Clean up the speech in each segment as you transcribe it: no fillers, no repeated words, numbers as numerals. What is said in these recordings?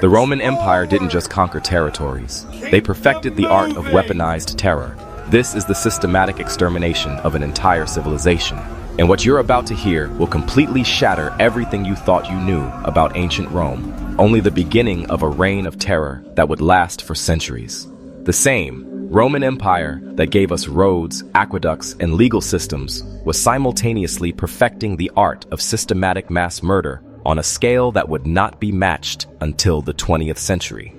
The Roman Empire didn't just conquer territories. They perfected the art of weaponized terror. This is the systematic extermination of an entire civilization. And what you're about to hear will completely shatter everything you thought you knew about ancient Rome. Only the beginning of a reign of terror that would last for centuries. The same Roman Empire that gave us roads, aqueducts, and legal systems was simultaneously perfecting the art of systematic mass murder on a scale that would not be matched until the 20th century.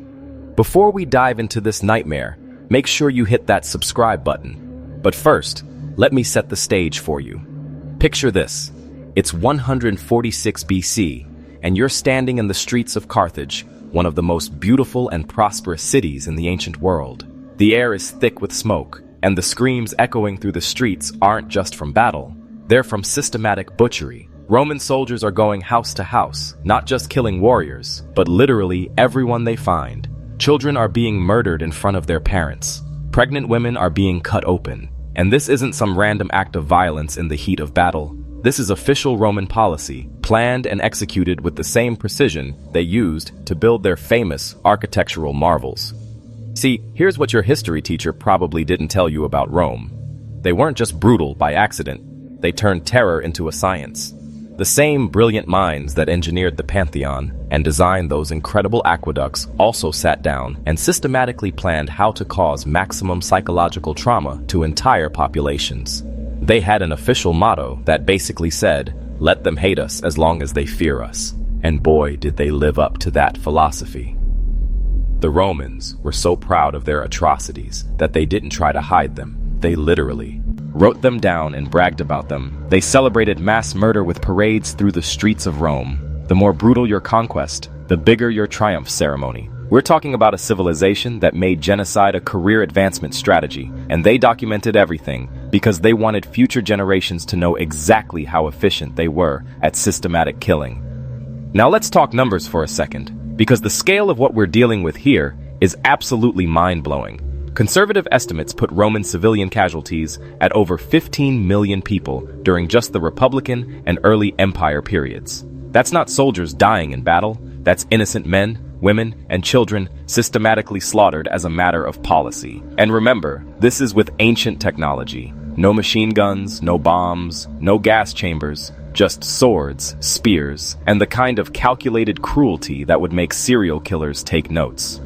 Before we dive into this nightmare, make sure you hit that subscribe button. But first, let me set the stage for you. Picture this. It's 146 BC, and you're standing in the streets of Carthage, one of the most beautiful and prosperous cities in the ancient world. The air is thick with smoke, and the screams echoing through the streets aren't just from battle. They're from systematic butchery. Roman soldiers are going house to house, not just killing warriors, but literally everyone they find. Children are being murdered in front of their parents. Pregnant women are being cut open. And this isn't some random act of violence in the heat of battle. This is official Roman policy, planned and executed with the same precision they used to build their famous architectural marvels. See, here's what your history teacher probably didn't tell you about Rome. They weren't just brutal by accident. They turned terror into a science. The same brilliant minds that engineered the Pantheon and designed those incredible aqueducts also sat down and systematically planned how to cause maximum psychological trauma to entire populations. They had an official motto that basically said, "Let them hate us as long as they fear us." And boy, did they live up to that philosophy. The Romans were so proud of their atrocities that they didn't try to hide them. They literally wrote them down and bragged about them. They celebrated mass murder with parades through the streets of Rome. The more brutal your conquest, the bigger your triumph ceremony. We're talking about a civilization that made genocide a career advancement strategy, and they documented everything because they wanted future generations to know exactly how efficient they were at systematic killing. Now let's talk numbers for a second, because the scale of what we're dealing with here is absolutely mind-blowing. Conservative estimates put Roman civilian casualties at over 15 million people during just the Republican and early Empire periods. That's not soldiers dying in battle, that's innocent men, women, and children systematically slaughtered as a matter of policy. And remember, this is with ancient technology. No machine guns, no bombs, no gas chambers, just swords, spears, and the kind of calculated cruelty that would make serial killers take notes.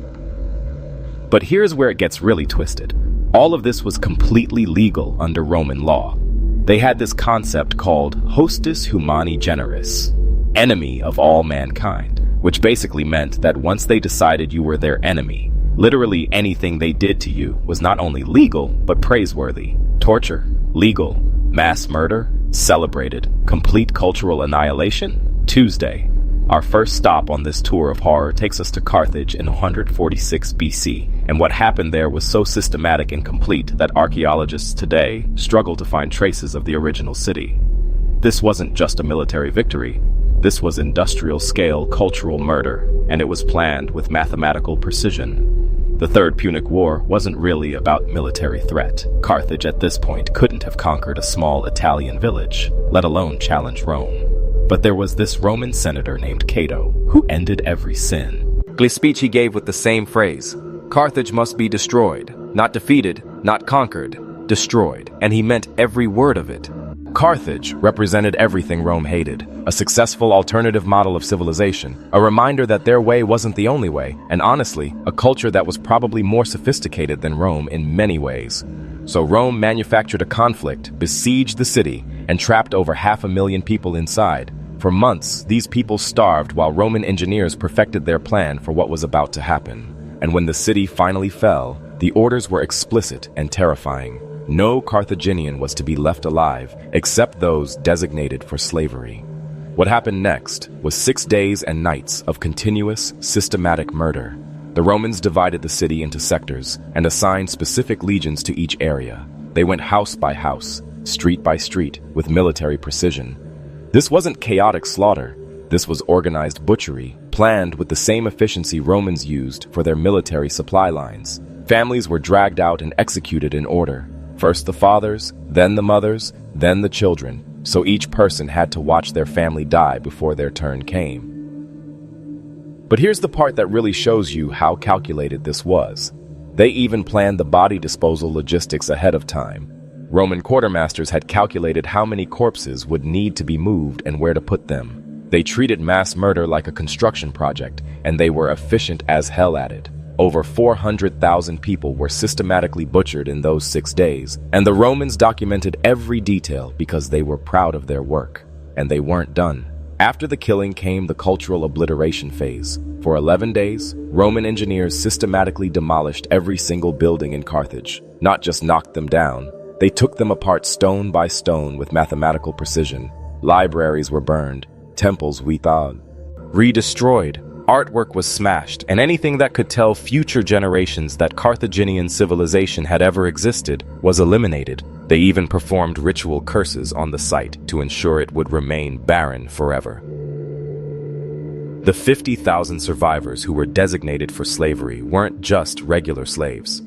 But here's where it gets really twisted. All of this was completely legal under Roman law. They had this concept called hostis humani generis, enemy of all mankind, which basically meant that once they decided you were their enemy, literally anything they did to you was not only legal, but praiseworthy. Torture, legal. Mass murder, celebrated. Complete cultural annihilation, Tuesday. Our first stop on this tour of horror takes us to Carthage in 146 BC, and what happened there was so systematic and complete that archaeologists today struggle to find traces of the original city. This wasn't just a military victory. This was industrial-scale cultural murder, and it was planned with mathematical precision. The Third Punic War wasn't really about military threat. Carthage at this point couldn't have conquered a small Italian village, let alone challenge Rome. But there was this Roman senator named Cato, who ended every sin. The speech he gave with the same phrase, Carthage must be destroyed, not defeated, not conquered, destroyed, and he meant every word of it. Carthage represented everything Rome hated, a successful alternative model of civilization, a reminder that their way wasn't the only way, and honestly, a culture that was probably more sophisticated than Rome in many ways. So Rome manufactured a conflict, besieged the city, and trapped over 500,000 people inside. For months, these people starved while Roman engineers perfected their plan for what was about to happen. And when the city finally fell, the orders were explicit and terrifying. No Carthaginian was to be left alive, except those designated for slavery. What happened next was 6 days and nights of continuous, systematic murder. The Romans divided the city into sectors and assigned specific legions to each area. They went house by house, street by street, with military precision. This wasn't chaotic slaughter. This was organized butchery, planned with the same efficiency Romans used for their military supply lines. Families were dragged out and executed in order. First the fathers, then the mothers, then the children, so each person had to watch their family die before their turn came. But here's the part that really shows you how calculated this was. They even planned the body disposal logistics ahead of time. Roman quartermasters had calculated how many corpses would need to be moved and where to put them. They treated mass murder like a construction project, and they were efficient as hell at it. Over 400,000 people were systematically butchered in those 6 days, and the Romans documented every detail because they were proud of their work. And they weren't done. After the killing came the cultural obliteration phase. For 11 days, Roman engineers systematically demolished every single building in Carthage. Not just knocked them down, they took them apart stone by stone with mathematical precision. Libraries were burned, temples re-destroyed, artwork was smashed, and anything that could tell future generations that Carthaginian civilization had ever existed was eliminated. They even performed ritual curses on the site to ensure it would remain barren forever. The 50,000 survivors who were designated for slavery weren't just regular slaves.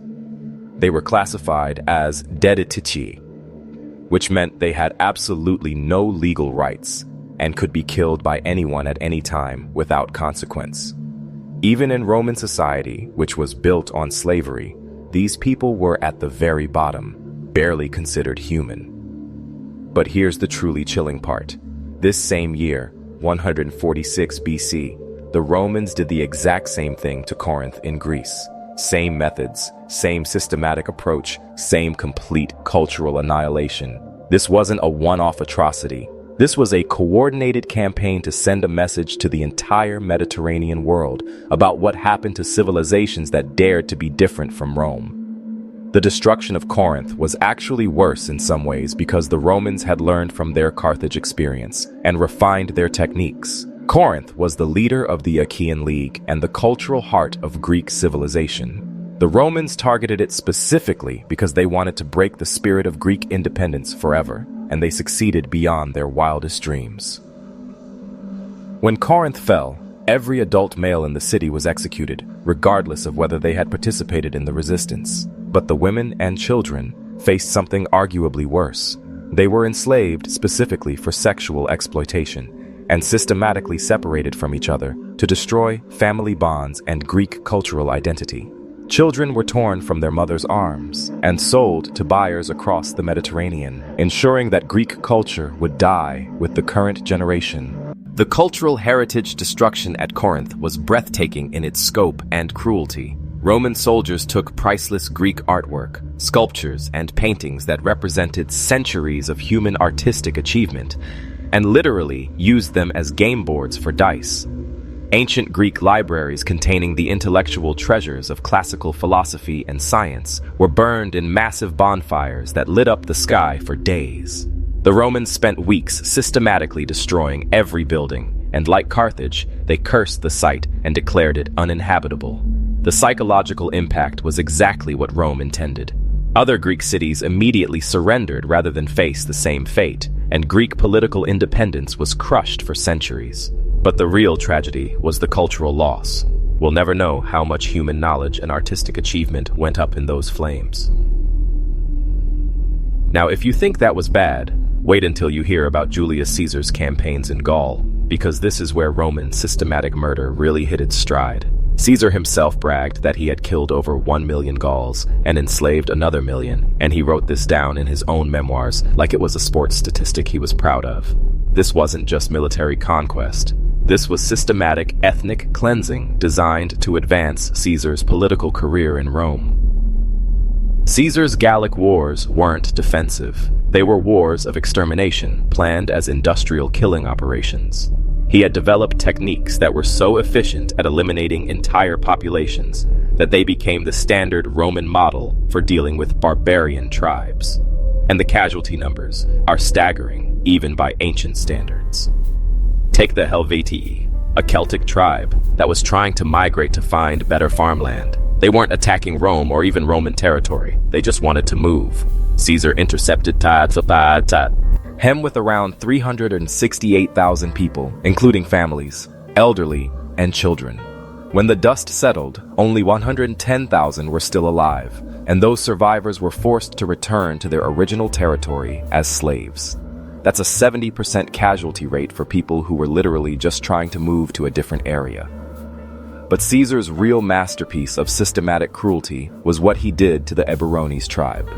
They were classified as deditici, which meant they had absolutely no legal rights and could be killed by anyone at any time without consequence. Even in Roman society, which was built on slavery, these people were at the very bottom, barely considered human. But here's the truly chilling part. This same year, 146 BC, the Romans did the exact same thing to Corinth in Greece. Same methods, same systematic approach, same complete cultural annihilation. This wasn't a one-off atrocity. This was a coordinated campaign to send a message to the entire Mediterranean world about what happened to civilizations that dared to be different from Rome. The destruction of Corinth was actually worse in some ways because the Romans had learned from their Carthage experience and refined their techniques. Corinth was the leader of the Achaean League and the cultural heart of Greek civilization. The Romans targeted it specifically because they wanted to break the spirit of Greek independence forever, and they succeeded beyond their wildest dreams. When Corinth fell, every adult male in the city was executed, regardless of whether they had participated in the resistance. But the women and children faced something arguably worse. They were enslaved specifically for sexual exploitation and systematically separated from each other to destroy family bonds and Greek cultural identity. Children were torn from their mothers' arms and sold to buyers across the Mediterranean, ensuring that Greek culture would die with the current generation. The cultural heritage destruction at Corinth was breathtaking in its scope and cruelty. Roman soldiers took priceless Greek artwork, sculptures, and paintings that represented centuries of human artistic achievement, and literally used them as game boards for dice. Ancient Greek libraries containing the intellectual treasures of classical philosophy and science were burned in massive bonfires that lit up the sky for days. The Romans spent weeks systematically destroying every building, and like Carthage, they cursed the site and declared it uninhabitable. The psychological impact was exactly what Rome intended. Other Greek cities immediately surrendered rather than face the same fate, and Greek political independence was crushed for centuries. But the real tragedy was the cultural loss. We'll never know how much human knowledge and artistic achievement went up in those flames. Now, if you think that was bad, wait until you hear about Julius Caesar's campaigns in Gaul, because this is where Roman systematic murder really hit its stride. Caesar himself bragged that he had killed over 1 million Gauls and enslaved another million, and he wrote this down in his own memoirs like it was a sports statistic he was proud of. This wasn't just military conquest. This was systematic ethnic cleansing designed to advance Caesar's political career in Rome. Caesar's Gallic wars weren't defensive. They were wars of extermination, planned as industrial killing operations. He had developed techniques that were so efficient at eliminating entire populations that they became the standard Roman model for dealing with barbarian tribes. And the casualty numbers are staggering, even by ancient standards. Take the Helvetii, a Celtic tribe that was trying to migrate to find better farmland. They weren't attacking Rome or even Roman territory. They just wanted to move. Caesar intercepted him with around 368,000 people, including families, elderly, and children. When the dust settled, only 110,000 were still alive, and those survivors were forced to return to their original territory as slaves. That's a 70% casualty rate for people who were literally just trying to move to a different area. But Caesar's real masterpiece of systematic cruelty was what he did to the Eburones tribe.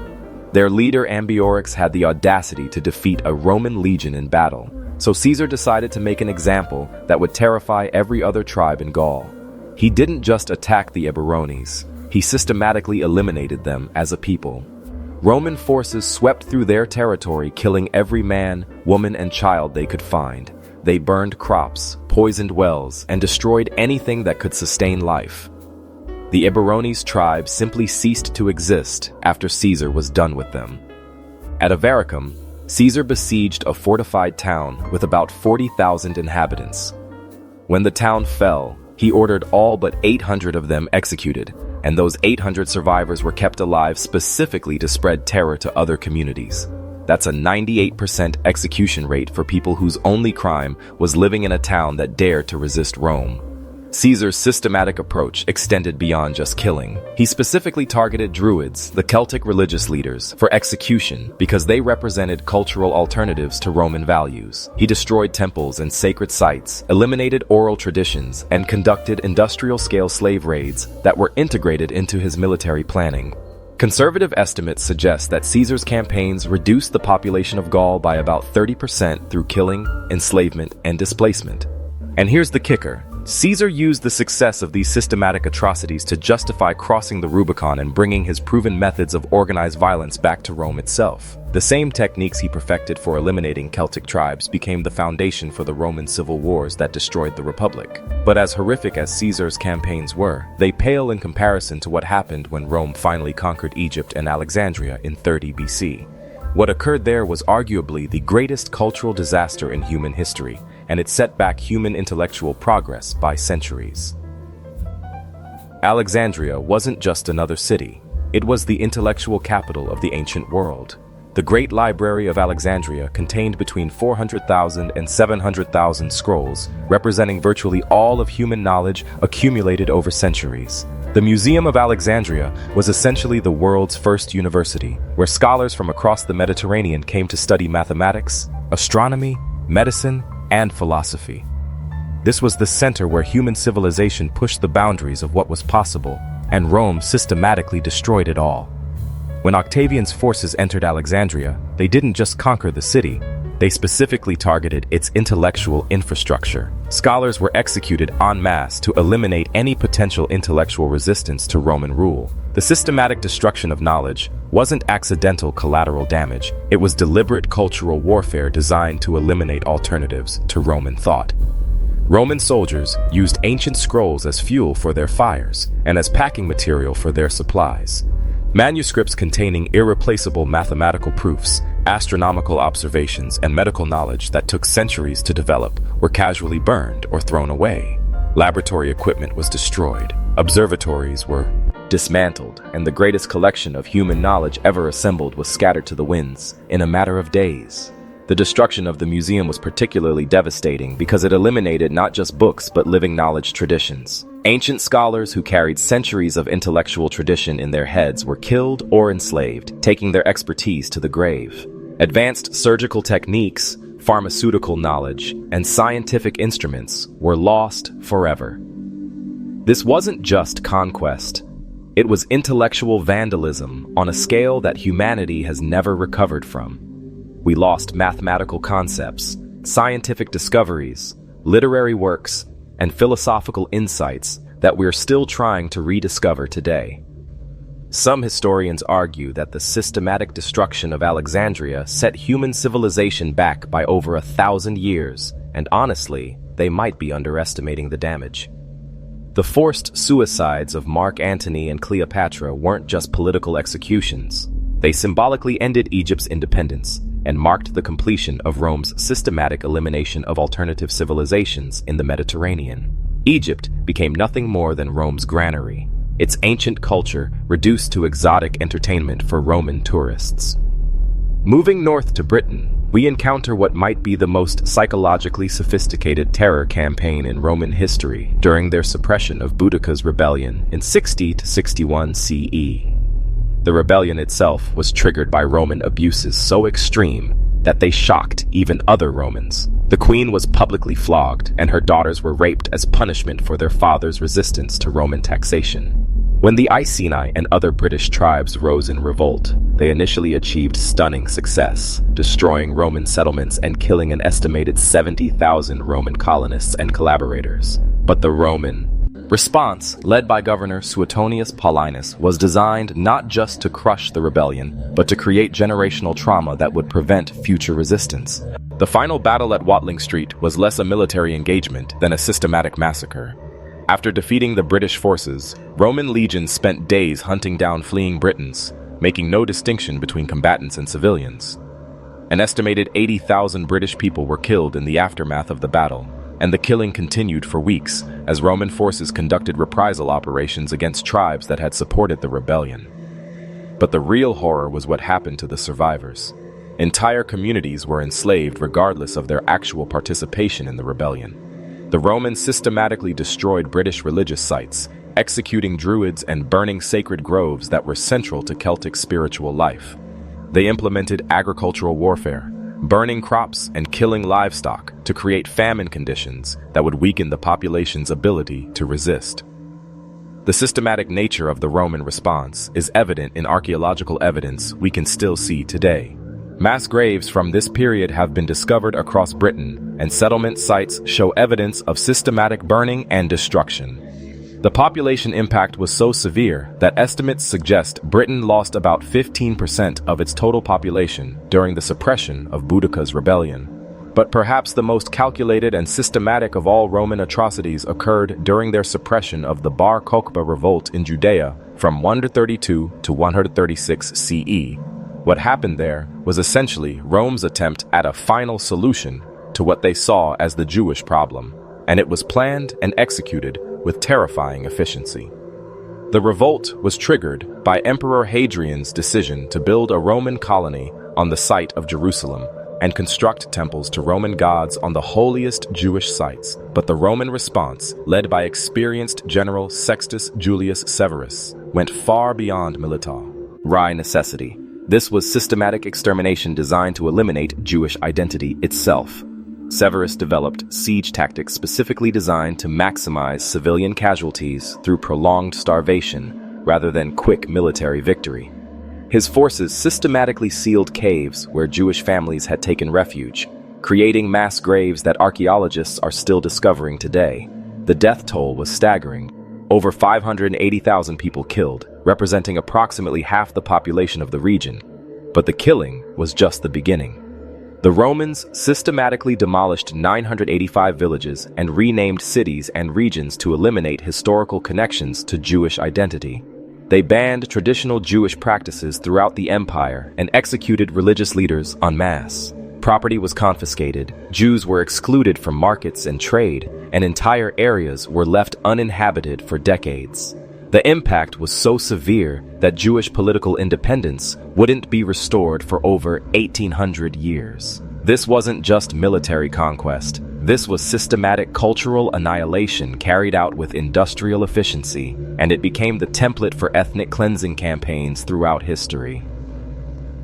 Their leader Ambiorix had the audacity to defeat a Roman legion in battle, so Caesar decided to make an example that would terrify every other tribe in Gaul. He didn't just attack the Eburones, he systematically eliminated them as a people. Roman forces swept through their territory, killing every man, woman, and child they could find. They burned crops, poisoned wells, and destroyed anything that could sustain life. The Eburones tribe simply ceased to exist after Caesar was done with them. At Avaricum, Caesar besieged a fortified town with about 40,000 inhabitants. When the town fell, he ordered all but 800 of them executed, and those 800 survivors were kept alive specifically to spread terror to other communities. That's a 98% execution rate for people whose only crime was living in a town that dared to resist Rome. Caesar's systematic approach extended beyond just killing. He specifically targeted Druids, the Celtic religious leaders, for execution because they represented cultural alternatives to Roman values. He destroyed temples and sacred sites, eliminated oral traditions, and conducted industrial-scale slave raids that were integrated into his military planning. Conservative estimates suggest that Caesar's campaigns reduced the population of Gaul by about 30% through killing, enslavement, and displacement. And here's the kicker. Caesar used the success of these systematic atrocities to justify crossing the Rubicon and bringing his proven methods of organized violence back to Rome itself. The same techniques he perfected for eliminating Celtic tribes became the foundation for the Roman civil wars that destroyed the Republic. But as horrific as Caesar's campaigns were, they pale in comparison to what happened when Rome finally conquered Egypt and Alexandria in 30 BC. What occurred there was arguably the greatest cultural disaster in human history, and it set back human intellectual progress by centuries. Alexandria wasn't just another city. It was the intellectual capital of the ancient world. The Great Library of Alexandria contained between 400,000 and 700,000 scrolls, representing virtually all of human knowledge accumulated over centuries. The Museum of Alexandria was essentially the world's first university, where scholars from across the Mediterranean came to study mathematics, astronomy, medicine, and philosophy. This was the center where human civilization pushed the boundaries of what was possible, and Rome systematically destroyed it all. When Octavian's forces entered Alexandria, they didn't just conquer the city, they specifically targeted its intellectual infrastructure. Scholars were executed en masse to eliminate any potential intellectual resistance to Roman rule. The systematic destruction of knowledge wasn't accidental collateral damage, it was deliberate cultural warfare designed to eliminate alternatives to Roman thought. Roman soldiers used ancient scrolls as fuel for their fires and as packing material for their supplies. Manuscripts containing irreplaceable mathematical proofs, astronomical observations, and medical knowledge that took centuries to develop were casually burned or thrown away. Laboratory equipment was destroyed, observatories were dismantled, and the greatest collection of human knowledge ever assembled was scattered to the winds in a matter of days. The destruction of the museum was particularly devastating because it eliminated not just books but living knowledge traditions. Ancient scholars who carried centuries of intellectual tradition in their heads were killed or enslaved, taking their expertise to the grave. Advanced surgical techniques, pharmaceutical knowledge, and scientific instruments were lost forever. This wasn't just conquest. It was intellectual vandalism on a scale that humanity has never recovered from. We lost mathematical concepts, scientific discoveries, literary works, and philosophical insights that we're still trying to rediscover today. Some historians argue that the systematic destruction of Alexandria set human civilization back by over 1,000 years, and honestly, they might be underestimating the damage. The forced suicides of Mark Antony and Cleopatra weren't just political executions. They symbolically ended Egypt's independence and marked the completion of Rome's systematic elimination of alternative civilizations in the Mediterranean. Egypt became nothing more than Rome's granary, its ancient culture reduced to exotic entertainment for Roman tourists. Moving north to Britain, we encounter what might be the most psychologically sophisticated terror campaign in Roman history during their suppression of Boudicca's rebellion in 60 to 61 CE. The rebellion itself was triggered by Roman abuses so extreme that they shocked even other Romans. The queen was publicly flogged, and her daughters were raped as punishment for their father's resistance to Roman taxation. When the Iceni and other British tribes rose in revolt, they initially achieved stunning success, destroying Roman settlements and killing an estimated 70,000 Roman colonists and collaborators. But the Roman response, led by Governor Suetonius Paulinus, was designed not just to crush the rebellion, but to create generational trauma that would prevent future resistance. The final battle at Watling Street was less a military engagement than a systematic massacre. After defeating the British forces, Roman legions spent days hunting down fleeing Britons, making no distinction between combatants and civilians. An estimated 80,000 British people were killed in the aftermath of the battle, and the killing continued for weeks as Roman forces conducted reprisal operations against tribes that had supported the rebellion. But the real horror was what happened to the survivors. Entire communities were enslaved regardless of their actual participation in the rebellion. The Romans systematically destroyed British religious sites, executing druids and burning sacred groves that were central to Celtic spiritual life. They implemented agricultural warfare, burning crops and killing livestock to create famine conditions that would weaken the population's ability to resist. The systematic nature of the Roman response is evident in archaeological evidence we can still see today. Mass graves from this period have been discovered across Britain, and settlement sites show evidence of systematic burning and destruction. The population impact was so severe that estimates suggest Britain lost about 15% of its total population during the suppression of Boudicca's rebellion. But perhaps the most calculated and systematic of all Roman atrocities occurred during their suppression of the Bar Kokhba revolt in Judea from 132 to 136 CE. What happened there was essentially Rome's attempt at a final solution to what they saw as the Jewish problem, and it was planned and executed with terrifying efficiency. The revolt was triggered by Emperor Hadrian's decision to build a Roman colony on the site of Jerusalem and construct temples to Roman gods on the holiest Jewish sites. But the Roman response, led by experienced General Sextus Julius Severus, went far beyond military necessity. This was systematic extermination designed to eliminate Jewish identity itself. Severus developed siege tactics specifically designed to maximize civilian casualties through prolonged starvation rather than quick military victory. His forces systematically sealed caves where Jewish families had taken refuge, creating mass graves that archaeologists are still discovering today. The death toll was staggering. Over 580,000 people killed, representing approximately half the population of the region. But the killing was just the beginning. The Romans systematically demolished 985 villages and renamed cities and regions to eliminate historical connections to Jewish identity. They banned traditional Jewish practices throughout the empire and executed religious leaders en masse. Property was confiscated, Jews were excluded from markets and trade, and entire areas were left uninhabited for decades. The impact was so severe that Jewish political independence wouldn't be restored for over 1,800 years. This wasn't just military conquest. This was systematic cultural annihilation carried out with industrial efficiency, and it became the template for ethnic cleansing campaigns throughout history.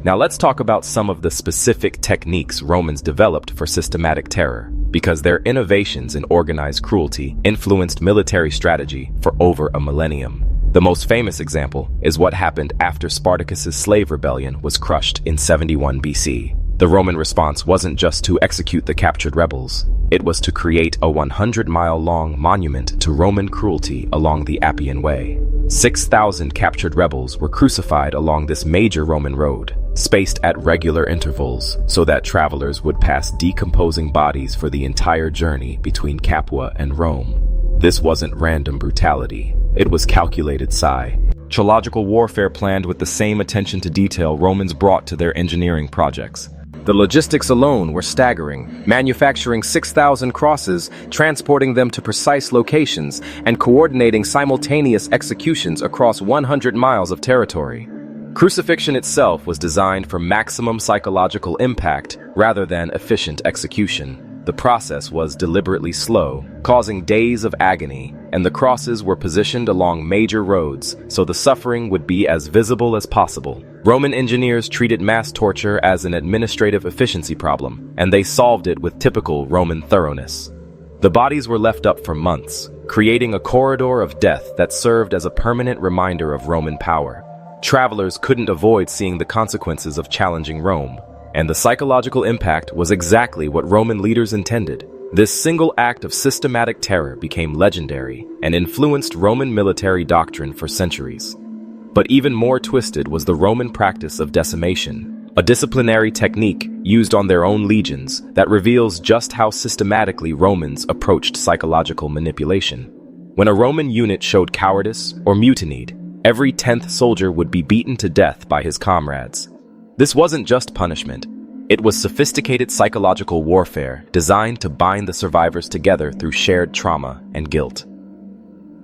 Now let's talk about some of the specific techniques Romans developed for systematic terror, because their innovations in organized cruelty influenced military strategy for over a millennium. The most famous example is what happened after Spartacus's slave rebellion was crushed in 71 BC. The Roman response wasn't just to execute the captured rebels, it was to create a 100-mile-long monument to Roman cruelty along the Appian Way. 6,000 captured rebels were crucified along this major Roman road, spaced at regular intervals so that travelers would pass decomposing bodies for the entire journey between Capua and Rome. This wasn't random brutality, it was calculated psychological warfare planned with the same attention to detail Romans brought to their engineering projects. The logistics alone were staggering, manufacturing 6,000 crosses, transporting them to precise locations, and coordinating simultaneous executions across 100 miles of territory. Crucifixion itself was designed for maximum psychological impact rather than efficient execution. The process was deliberately slow, causing days of agony, and the crosses were positioned along major roads so the suffering would be as visible as possible. Roman engineers treated mass torture as an administrative efficiency problem, and they solved it with typical Roman thoroughness. The bodies were left up for months, creating a corridor of death that served as a permanent reminder of Roman power. Travelers couldn't avoid seeing the consequences of challenging Rome, and the psychological impact was exactly what Roman leaders intended. This single act of systematic terror became legendary and influenced Roman military doctrine for centuries. But even more twisted was the Roman practice of decimation, a disciplinary technique used on their own legions that reveals just how systematically Romans approached psychological manipulation. When a Roman unit showed cowardice or mutinied, every 10th soldier would be beaten to death by his comrades. This wasn't just punishment. It was sophisticated psychological warfare designed to bind the survivors together through shared trauma and guilt.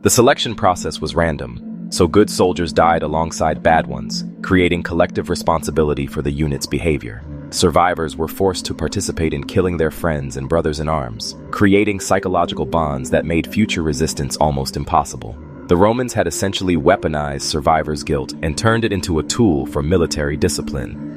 The selection process was random, so good soldiers died alongside bad ones, creating collective responsibility for the unit's behavior. Survivors were forced to participate in killing their friends and brothers in arms, creating psychological bonds that made future resistance almost impossible. The Romans had essentially weaponized survivors' guilt and turned it into a tool for military discipline.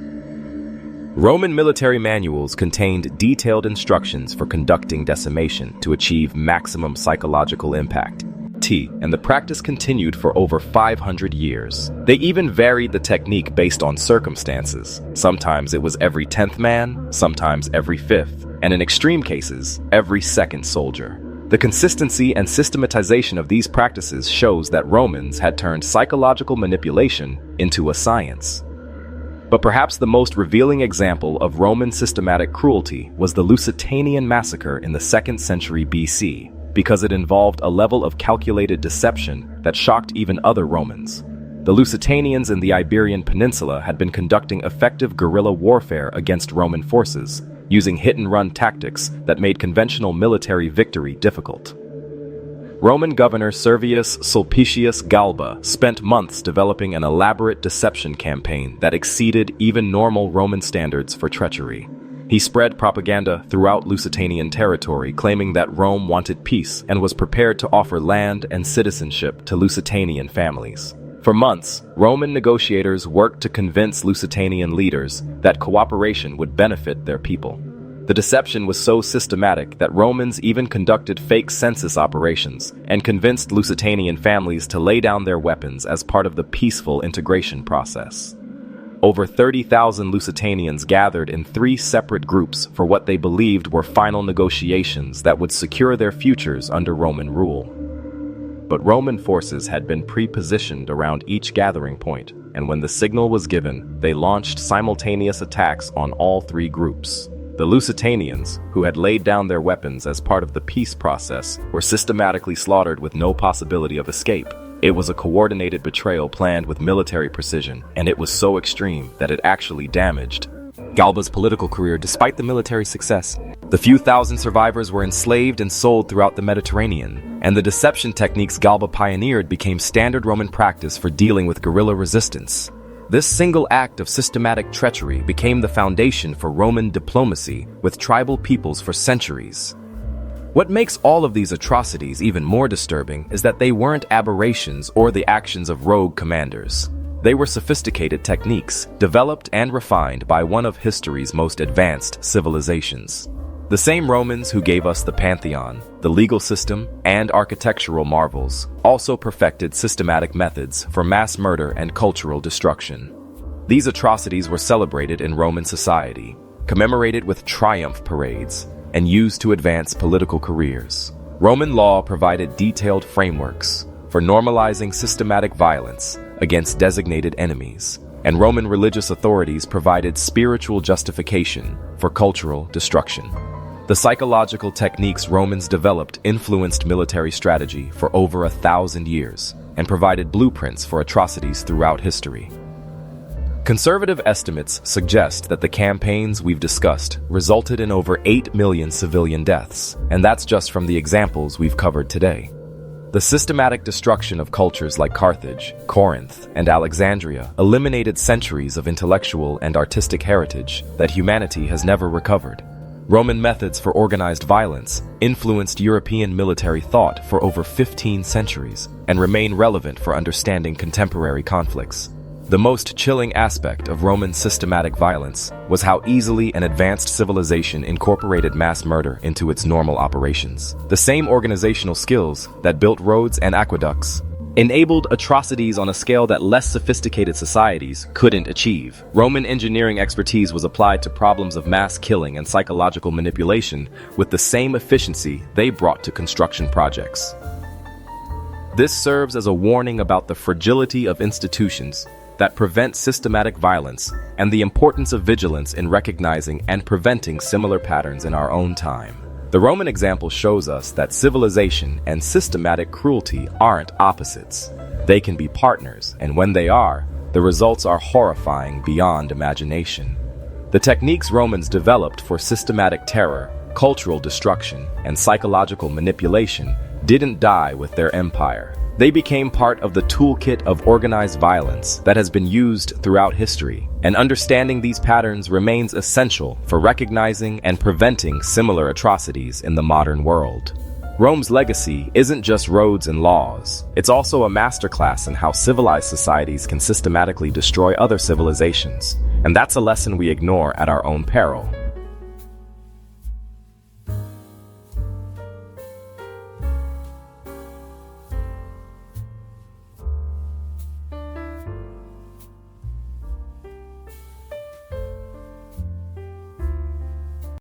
Roman military manuals contained detailed instructions for conducting decimation to achieve maximum psychological impact. And the practice continued for over 500 years. They even varied the technique based on circumstances. Sometimes it was every 10th man, sometimes every 5th, and in extreme cases, every 2nd soldier. The consistency and systematization of these practices shows that Romans had turned psychological manipulation into a science. But perhaps the most revealing example of Roman systematic cruelty was the Lusitanian massacre in the 2nd century BC, because it involved a level of calculated deception that shocked even other Romans. The Lusitanians in the Iberian Peninsula had been conducting effective guerrilla warfare against Roman forces, using hit-and-run tactics that made conventional military victory difficult. Roman governor Servius Sulpicius Galba spent months developing an elaborate deception campaign that exceeded even normal Roman standards for treachery. He spread propaganda throughout Lusitanian territory, claiming that Rome wanted peace and was prepared to offer land and citizenship to Lusitanian families. For months, Roman negotiators worked to convince Lusitanian leaders that cooperation would benefit their people. The deception was so systematic that Romans even conducted fake census operations and convinced Lusitanian families to lay down their weapons as part of the peaceful integration process. Over 30,000 Lusitanians gathered in 3 separate groups for what they believed were final negotiations that would secure their futures under Roman rule. But Roman forces had been pre-positioned around each gathering point, and when the signal was given, they launched simultaneous attacks on all 3 groups. The Lusitanians, who had laid down their weapons as part of the peace process, were systematically slaughtered with no possibility of escape. It was a coordinated betrayal planned with military precision, and it was so extreme that it actually damaged Galba's political career despite the military success. The few thousand survivors were enslaved and sold throughout the Mediterranean, and the deception techniques Galba pioneered became standard Roman practice for dealing with guerrilla resistance. This single act of systematic treachery became the foundation for Roman diplomacy with tribal peoples for centuries. What makes all of these atrocities even more disturbing is that they weren't aberrations or the actions of rogue commanders. They were sophisticated techniques, developed and refined by one of history's most advanced civilizations. The same Romans who gave us the Pantheon, the legal system, and architectural marvels also perfected systematic methods for mass murder and cultural destruction. These atrocities were celebrated in Roman society, commemorated with triumph parades, and used to advance political careers. Roman law provided detailed frameworks for normalizing systematic violence against designated enemies, and Roman religious authorities provided spiritual justification for cultural destruction. The psychological techniques Romans developed influenced military strategy for over 1,000 years and provided blueprints for atrocities throughout history. Conservative estimates suggest that the campaigns we've discussed resulted in over 8 million civilian deaths, and that's just from the examples we've covered today. The systematic destruction of cultures like Carthage, Corinth, and Alexandria eliminated centuries of intellectual and artistic heritage that humanity has never recovered. Roman methods for organized violence influenced European military thought for over 15 centuries and remain relevant for understanding contemporary conflicts. The most chilling aspect of Roman systematic violence was how easily an advanced civilization incorporated mass murder into its normal operations. The same organizational skills that built roads and aqueducts enabled atrocities on a scale that less sophisticated societies couldn't achieve. Roman engineering expertise was applied to problems of mass killing and psychological manipulation with the same efficiency they brought to construction projects. This serves as a warning about the fragility of institutions that prevent systematic violence and the importance of vigilance in recognizing and preventing similar patterns in our own time. The Roman example shows us that civilization and systematic cruelty aren't opposites. They can be partners, and when they are, the results are horrifying beyond imagination. The techniques Romans developed for systematic terror, cultural destruction, and psychological manipulation didn't die with their empire. They became part of the toolkit of organized violence that has been used throughout history, and understanding these patterns remains essential for recognizing and preventing similar atrocities in the modern world. Rome's legacy isn't just roads and laws. It's also a masterclass in how civilized societies can systematically destroy other civilizations, and that's a lesson we ignore at our own peril.